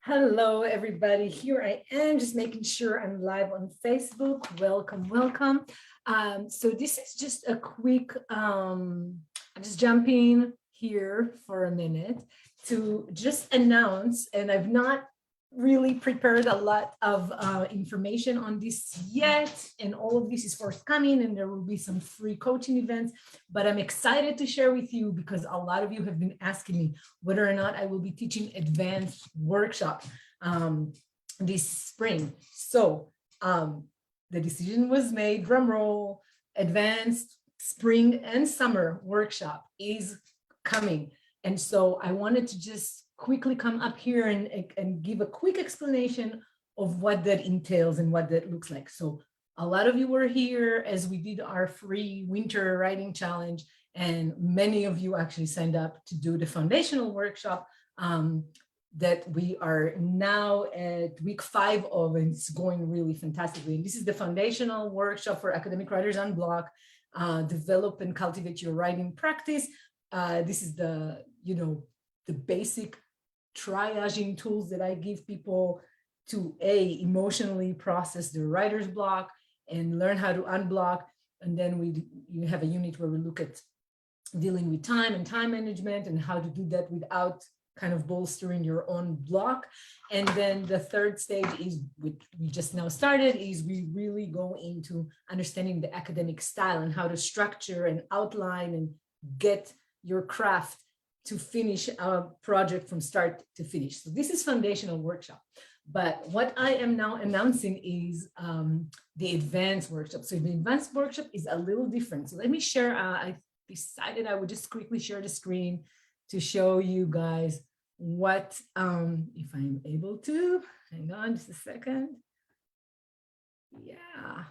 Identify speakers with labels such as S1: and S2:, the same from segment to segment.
S1: Hello, everybody. Here I am, just making sure I'm live on Facebook. Welcome, welcome. So this is just a quick, I'm just jumping here for a minute to just announce, and I've not really prepared a lot of information on this yet, and all of this is forthcoming, and there will be some free coaching events, but I'm excited to share with you because a lot of you have been asking me whether or not I will be teaching advanced workshop this spring. So the decision was made, drum roll, advanced spring and summer workshop is coming. And so I wanted to just quickly come up here and give a quick explanation of what that entails and what that looks like. So a lot of you were here as we did our free winter writing challenge, and many of you actually signed up to do the foundational workshop that we are now at week 5 of, and it's going really fantastically. And this is the foundational workshop for academic writers on block. Develop and cultivate your writing practice. This is the basic triaging tools that I give people to emotionally process their writer's block and learn how to unblock. And then you have a unit where we look at dealing with time and time management and how to do that without kind of bolstering your own block. And then the third stage is, which we just now started, is we really go into understanding the academic style and how to structure and outline and get your craft to finish a project from start to finish. So this is foundational workshop. But what I am now announcing is the advanced workshop. So the advanced workshop is a little different. So let me share, I decided I would just quickly share the screen to show you guys what, if I'm able to, hang on just a second. Yeah,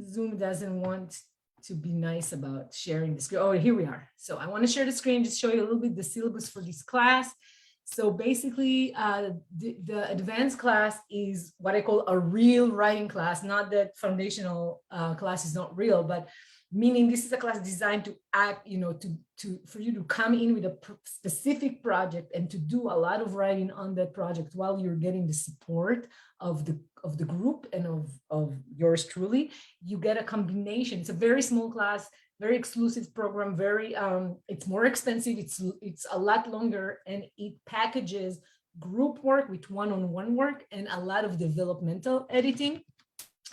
S1: Zoom doesn't want to be nice about sharing the screen. Oh, here we are. So I want to share the screen, just show you a little bit the syllabus for this class. So basically, the advanced class is what I call a real writing class. Not that foundational class is not real, but meaning this is a class designed to act, for you to come in with a specific project and to do a lot of writing on that project while you're getting the support of the group and of yours truly. You get a combination. It's a very small class, very exclusive program, very it's more expensive, it's a lot longer, and it packages group work with one-on-one work and a lot of developmental editing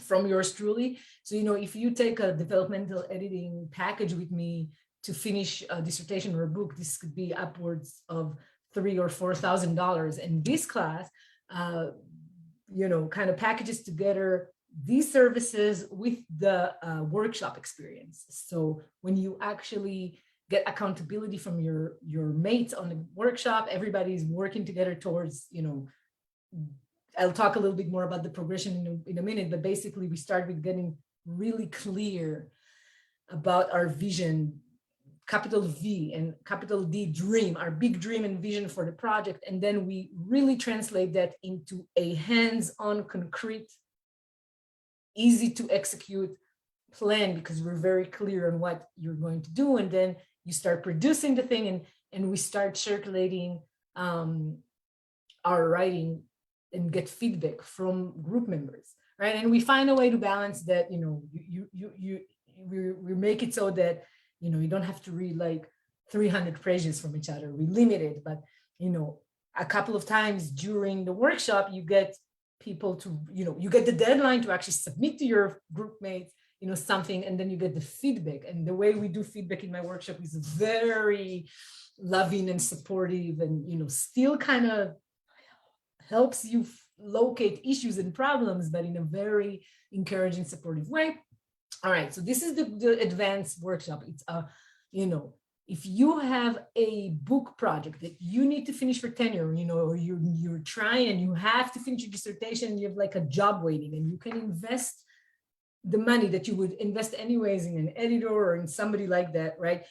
S1: from yours truly. So, if you take a developmental editing package with me to finish a dissertation or a book, this could be upwards of $3,000 or $4,000. And this class, kind of packages together these services with the workshop experience. So when you actually get accountability from your mates on the workshop, everybody's working together towards, I'll talk a little bit more about the progression in a minute, but basically we start with getting really clear about our vision, capital V and capital D dream, our big dream and vision for the project. And then we really translate that into a hands-on, concrete, easy to execute plan, because we're very clear on what you're going to do. And then you start producing the thing, and we start circulating our writing and get feedback from group members, right? And we find a way to balance that. We make it so that you don't have to read like 300 pages from each other. We limit it, but a couple of times during the workshop, you get people to you get the deadline to actually submit to your group mates something, and then you get the feedback. And the way we do feedback in my workshop is very loving and supportive, and still kind of helps you locate issues and problems, but in a very encouraging, supportive way. All right, so this is the advanced workshop. It's if you have a book project that you need to finish for tenure, or you're trying and you have to finish your dissertation, you have like a job waiting, and you can invest the money that you would invest anyways in an editor or in somebody like that, right?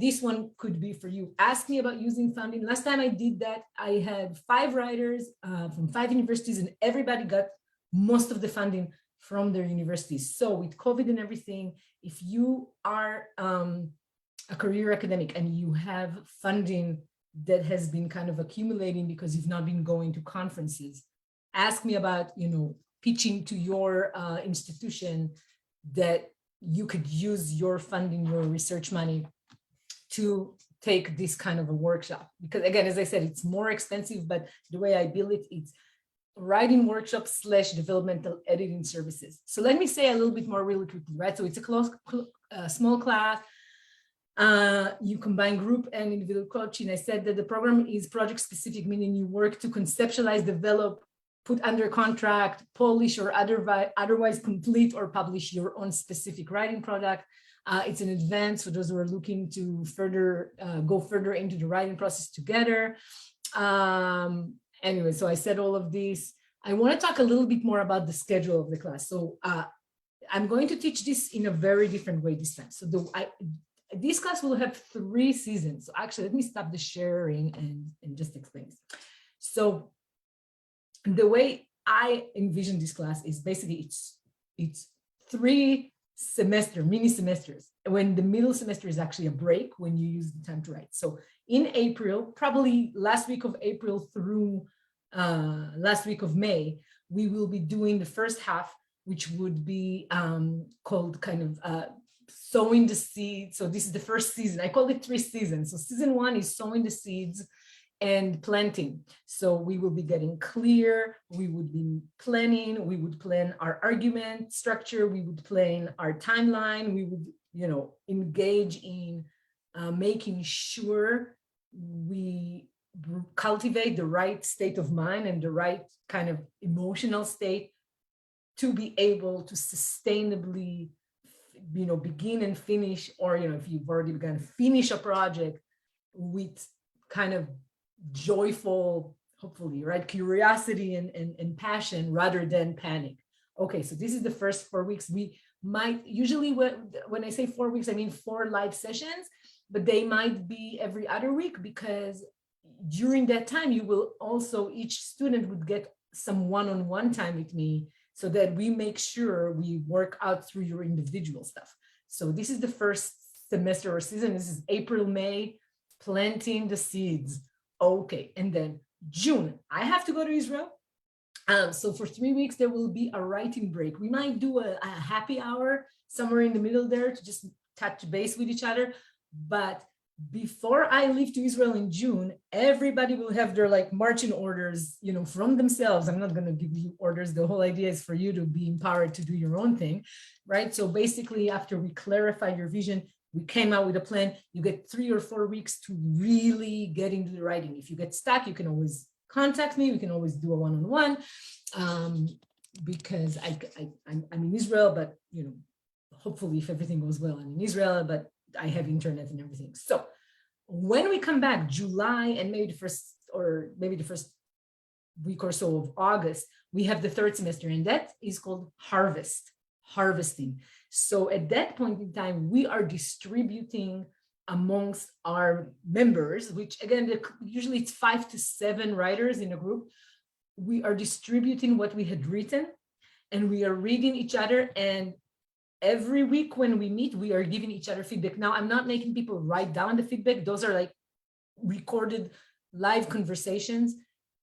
S1: This one could be for you. Ask me about using funding. Last time I did that, I had 5 writers from 5 universities, and everybody got most of the funding from their universities. So with COVID and everything, if you are a career academic and you have funding that has been kind of accumulating because you've not been going to conferences. Ask me about, pitching to your institution that you could use your funding, your research money to take this kind of a workshop. Because again, as I said, it's more expensive, but the way I build it, it's writing workshops / developmental editing services. So let me say a little bit more really quickly, right? So it's a small class. You combine group and individual coaching. I said that the program is project specific, meaning you work to conceptualize, develop, put under contract, polish, or otherwise complete or publish your own specific writing product. It's an advance for those who are looking to go further into the writing process together. Anyway, so I said all of this. I want to talk a little bit more about the schedule of the class. So I'm going to teach this in a very different way this time. So this class will have 3 seasons. So actually, let me stop the sharing and just explain this. So the way I envision this class is basically it's 3 mini semesters, when the middle semester is actually a break when you use the time to write. So in April, probably last week of April through last week of May, we will be doing the first half, which would be called kind of sowing the seeds. So this is the first season. I call it 3 seasons. So season 1 is sowing the seeds and planting. So we will be getting clear, we would be planning, we would plan our argument structure, we would plan our timeline, we would, engage in making sure we cultivate the right state of mind and the right kind of emotional state to be able to sustainably, begin and finish, or, if you've already begun, finish a project with kind of joyful, hopefully, right, curiosity and passion rather than panic. Okay, so this is the first 4 weeks. We might usually, when I say 4 weeks, I mean 4 live sessions, but they might be every other week, because during that time you will also, each student would get some one-on-one time with me, so that we make sure we work out through your individual stuff. So this is the first semester or season. This is April, May, planting the seeds. Okay, and then June, I have to go to Israel. So for 3 weeks, there will be a writing break. We might do a happy hour somewhere in the middle there to just touch base with each other. But before I leave to Israel in June, everybody will have their marching orders, from themselves. I'm not going to give you orders. The whole idea is for you to be empowered to do your own thing, right? So basically, after we clarify your vision, we came out with a plan. You get 3 or 4 weeks to really get into the writing. If you get stuck, you can always contact me. We can always do a one-on-one, because I'm in Israel, but hopefully if everything goes well, I'm in Israel, but I have internet and everything. So when we come back, July and maybe the first week or so of August, we have the 3rd semester, and that is called harvesting. So at that point in time, we are distributing amongst our members, which again, usually it's 5 to 7 writers in a group. We are distributing what we had written, and we are reading each other. And every week when we meet, we are giving each other feedback. Now, I'm not making people write down the feedback. Those are recorded live conversations,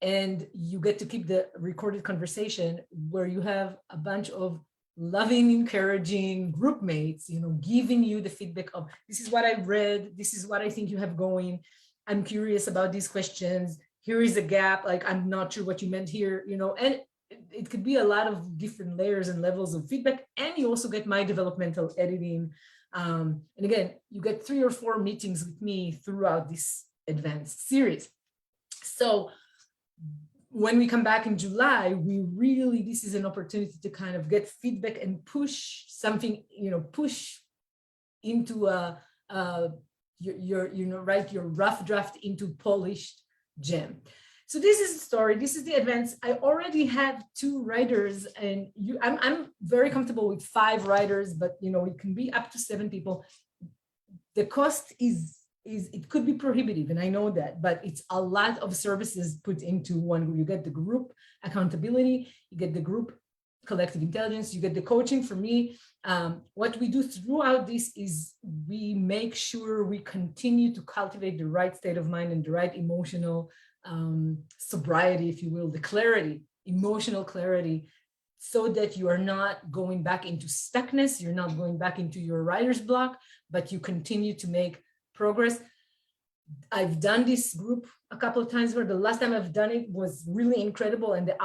S1: and you get to keep the recorded conversation where you have a bunch of loving, encouraging group mates, giving you the feedback of, this is what I read, this is what I think you have going, I'm curious about these questions, here is a gap, I'm not sure what you meant here, and it could be a lot of different layers and levels of feedback. And you also get my developmental editing. And again, you get 3 or 4 meetings with me throughout this advanced series. So when we come back in July, this is an opportunity to kind of get feedback and push something, push into your rough draft into polished gem. So this is the story. This is the advance. I already have 2 writers, and I'm very comfortable with 5 writers, but it can be up to 7 people. The cost is it could be prohibitive, and I know that, but it's a lot of services put into one group. You get the group accountability, you get the group collective intelligence, you get the coaching from me. What we do throughout this is we make sure we continue to cultivate the right state of mind and the right emotional sobriety, if you will, the clarity, emotional clarity, so that you are not going back into stuckness, you're not going back into your writer's block, but you continue to make progress. I've done this group a couple of times, where the last time I've done it was really incredible, and the